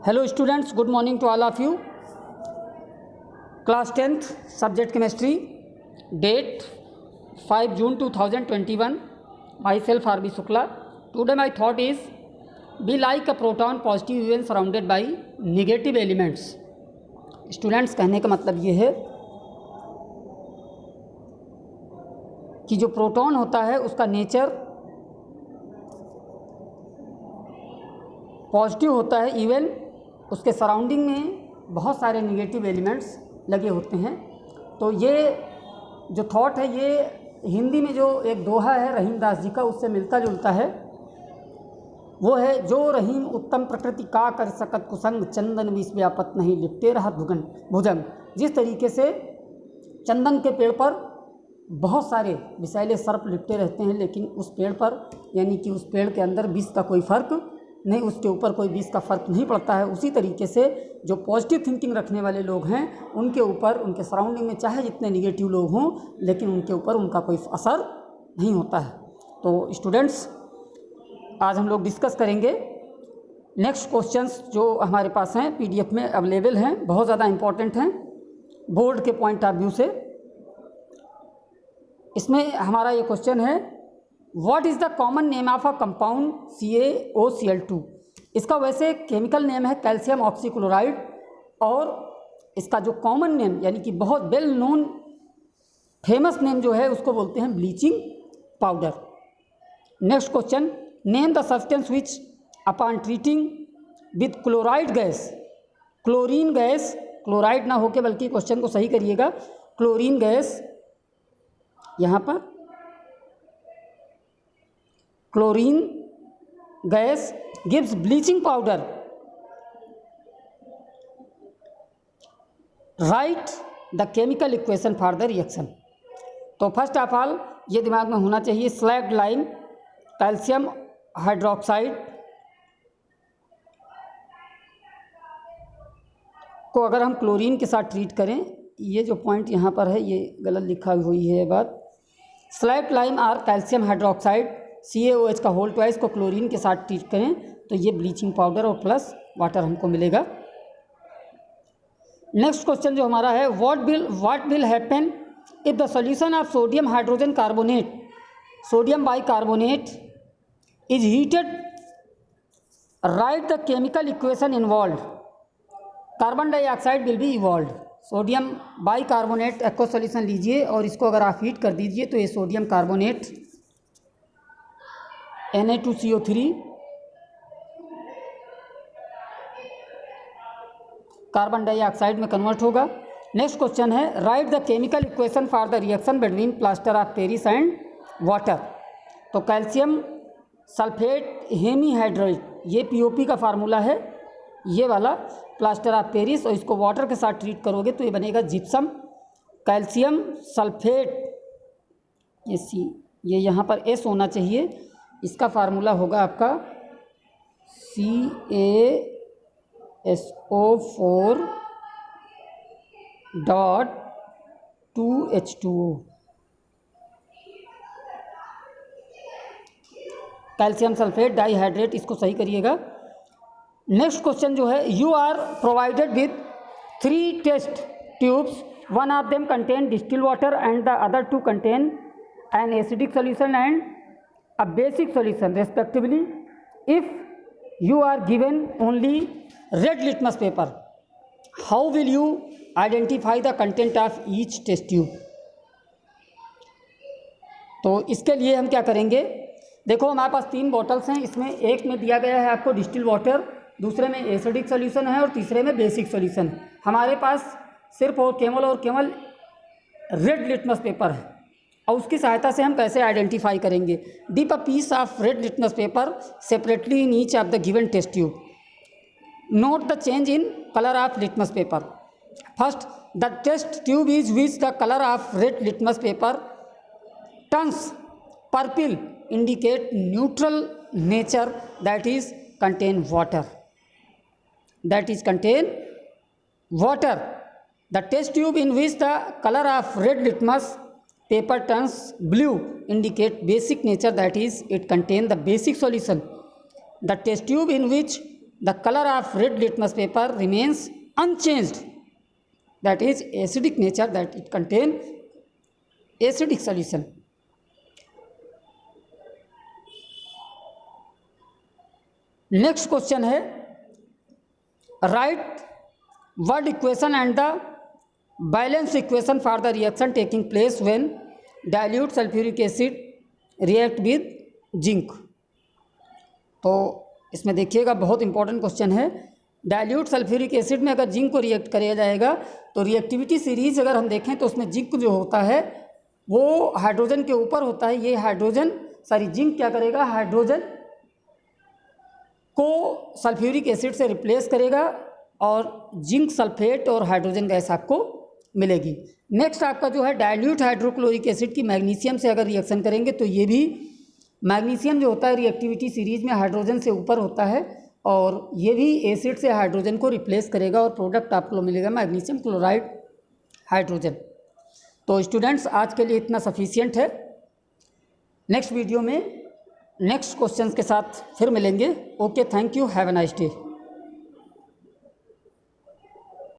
Hello students, good morning to all of you. Class 10th, subject chemistry, date 5 June 2021. Myself R.B. Shukla. Today my thought is, be like a proton positive ion surrounded by negative elements. Students, कहने का मतलब ये है कि जो proton होता है उसका नेचर पॉजिटिव होता है, इवन उसके सराउंडिंग में बहुत सारे नेगेटिव एलिमेंट्स लगे होते हैं। तो ये जो थॉट है ये हिंदी में जो एक दोहा है रहीम दास जी का, उससे मिलता जुलता है। वो है, जो रहीम उत्तम प्रकृति का कर सकत कुसंग, चंदन विष व्यापत नहीं लिपटे रहा भुजंग। जिस तरीके से चंदन के पेड़ पर बहुत सारे विषैले सर्प लिपटे रहते हैं, लेकिन उस पेड़ पर यानी कि उस पेड़ के अंदर विष का कोई फर्क नहीं, उसके ऊपर कोई विष का फर्क नहीं पड़ता है। उसी तरीके से जो पॉजिटिव थिंकिंग रखने वाले लोग हैं उनके ऊपर, उनके सराउंडिंग में चाहे जितने निगेटिव लोग हों, लेकिन उनके ऊपर उनका कोई असर नहीं होता है। तो स्टूडेंट्स, आज हम लोग डिस्कस करेंगे नेक्स्ट क्वेश्चंस जो हमारे पास हैं, पीडीएफ में अवेलेबल हैं, बहुत ज़्यादा इंपॉर्टेंट हैं बोर्ड के पॉइंट ऑफ व्यू से। इसमें हमारा ये क्वेश्चन है, what is the common name of a compound CaOCl2। इसका वैसे केमिकल नेम है कैल्शियम ऑक्सीक्लोराइड, और इसका जो कॉमन नेम यानी कि बहुत वेल नोन फेमस नेम जो है उसको बोलते हैं bleaching powder. Next question, name the substance which upon treating with chloride gas, chlorine gas, chloride ना होके बल्कि क्वेश्चन को सही करिएगा, क्लोरीन गैस, यहाँ पर chlorine gas gives bleaching powder, right the chemical equation for the reaction. तो first of all ये दिमाग में होना चाहिए, स्लैग्ड लाइम कैल्शियम हाइड्रोक्साइड को अगर हम क्लोरीन के साथ ट्रीट करें, ये जो पॉइंट यहाँ पर है ये गलत लिखा हुई है बात, स्लैग्ड लाइम और कैल्शियम हाइड्रोक्साइड CaOH का होल ट्वाइस को क्लोरीन के साथ ट्रीट करें तो ये ब्लीचिंग पाउडर और प्लस वाटर हमको मिलेगा। नेक्स्ट क्वेश्चन जो हमारा है, what will happen if the solution of sodium hydrogen carbonate, sodium bicarbonate is heated, right the chemical equation involve, carbon dioxide will be evolve. Sodium bicarbonate aqua solution लीजिए और इसको अगर आप हीट कर दीजिए तो ये sodium carbonate Na2CO3 carbon dioxide में कन्वर्ट होगा। नेक्स्ट क्वेश्चन है, right the chemical equation for the reaction between plaster of Paris and water. तो कैल्शियम सल्फेट हेमीहाइड्रेट, ये POP का फार्मूला है, ये वाला प्लास्टर ऑफ पेरिस, और इसको वाटर के साथ ट्रीट करोगे तो ये बनेगा जिप्सम कैल्शियम सल्फेट, ये यहाँ पर S होना चाहिए, इसका फार्मूला होगा आपका CaSO4.2H2O, कैल्शियम सल्फेट डाइहाइड्रेट, इसको सही करिएगा। नेक्स्ट क्वेश्चन जो है, you are provided with 3 test tubes, one of them contain distil water and the other 2 contain an acidic solution and a basic solution respectively. If you are given only red litmus paper, how will you identify the content of each test tube? तो इसके लिए हम क्या करेंगे, देखो हमारे पास 3 bottles हैं, इसमें एक में दिया गया है आपको डिस्टिल वाटर, दूसरे में एसिडिक सॉल्यूशन है और तीसरे में बेसिक सॉल्यूशन। हमारे पास सिर्फ और केवल रेड लिटमस पेपर है, और उसकी सहायता से हम कैसे आइडेंटिफाई करेंगे, dip a piece of red litmus paper separately in each of the given test tube, note the change in colour of litmus paper. First, the test tube is which the colour of red litmus paper turns purple indicate neutral nature, that is contain water, the test tube in which the colour of red litmus paper turns blue indicate basic nature, that is it contain the basic solution. The test tube in which the colour of red litmus paper remains unchanged, that is acidic nature, that it contain acidic solution. Next question है, write word equation and the balance equation for the reaction taking place when dilute sulphuric acid react with zinc. तो इसमें देखिएगा बहुत important question है। Dilute sulphuric acid में अगर zinc को react किया जाएगा तो रिएक्टिविटी सीरीज अगर हम देखें तो उसमें जिंक जो होता है वो हाइड्रोजन के ऊपर होता है। ये हाइड्रोजन जिंक क्या करेगा, हाइड्रोजन को सल्फ्यूरिक एसिड से रिप्लेस करेगा और जिंक सल्फेट और हाइड्रोजन गैस आपको मिलेगी। नेक्स्ट आपका जो है डाइल्यूट हाइड्रोक्लोरिक एसिड की मैग्नीशियम से अगर रिएक्शन करेंगे तो ये भी मैग्नीशियम जो होता है रिएक्टिविटी सीरीज में हाइड्रोजन से ऊपर होता है और ये भी एसिड से हाइड्रोजन को रिप्लेस करेगा और प्रोडक्ट आपको मिलेगा मैग्नीशियम क्लोराइड हाइड्रोजन। तो स्टूडेंट्स आज के लिए इतना सफिशिएंट है। नेक्स्ट वीडियो में नेक्स्ट क्वेश्चंस के साथ फिर मिलेंगे। Okay, thank you, have a nice day.